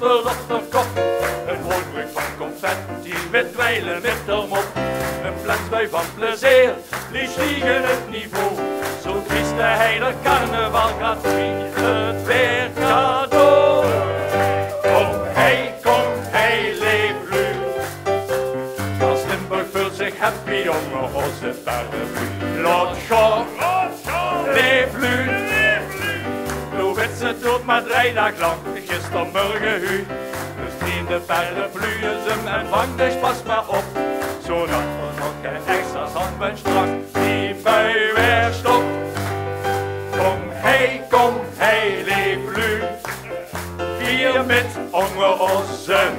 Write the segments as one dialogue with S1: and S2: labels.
S1: Op de kop, een hoornbrug van confetti met dweilen met de mop. Een plansbui van plezier, die stiegen het niveau. Zo triest de hele carnaval gaat het weer cadeau. Kom hey, leef lu. Als Limburg voelt zich happy, jongen, onze paraplu. Lot go, leef lu. Hoe wit ze doet maar 3 dagen lang, gistermorgen u. Dus neem de paraplu's en vang dus pas maar op. Zodat we nog geen extra zandband strak die bui weer stopt. Kom hey, leef lu. Vier met ongeossen.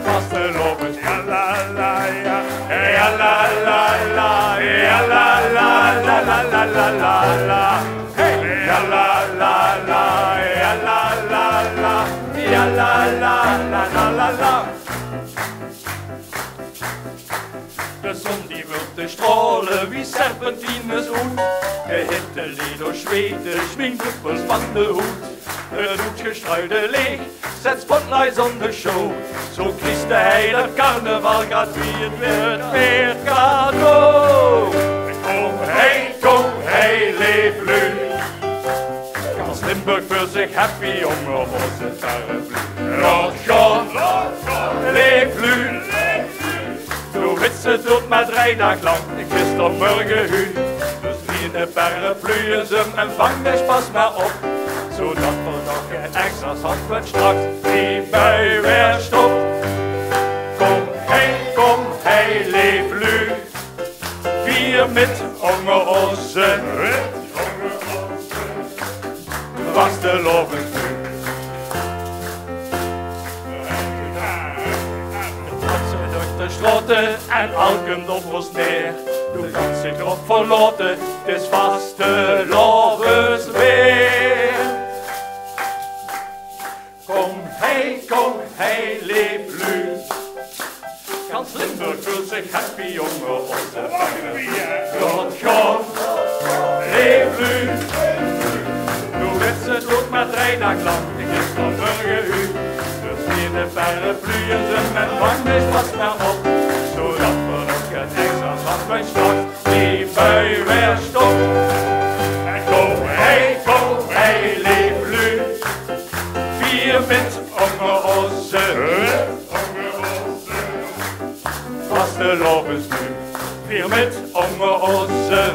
S1: Vaste lopers, ja la la ja. Ja la la la, ja la la la la la la la la. Hey, ja la la la, ja la la la, ja la la la la la la. De zon die wil te stralen, wie serpentines hoed. Gehitte Lido Schweden, schminkdruppels van de hoed. Het hoedgestruide leeg, zet spotlights on the show. Zo kiest de hele carnaval, gaat wie het weer cadeau. Kom hey, leef lu. Als Limburg voor zich happy, jongen, was het paraplu. Rotjon, leef lu. Zo wit ze doet maar 3 dagen lang, gistermorgen u. Dus wie de paraplu's en vang dus pas maar op. Zodat we nog geen extra zandpunt straks die bui weer stopt. Kom hey, leef lu. Vier met ongeossen. Was de lovens nu. De sloten en alken op ons neer. Doe kan zich erop verloten, het is vaste lovens weer. Kom hey, leef lu. Kans Limburg voelt zich happy, jongen, onze Rotjon, leef lu. Doe wit ze doet maar 3 dagen lang, gistermorgen u. Dus neem de paraplu's en vang dus pas maar op. Zodat we nog geen extra zandpunt straks die bui weer stopt. Kom hey, leef lu. Vier met ongeossen. Was de lovens nu. Vier met ongeossen.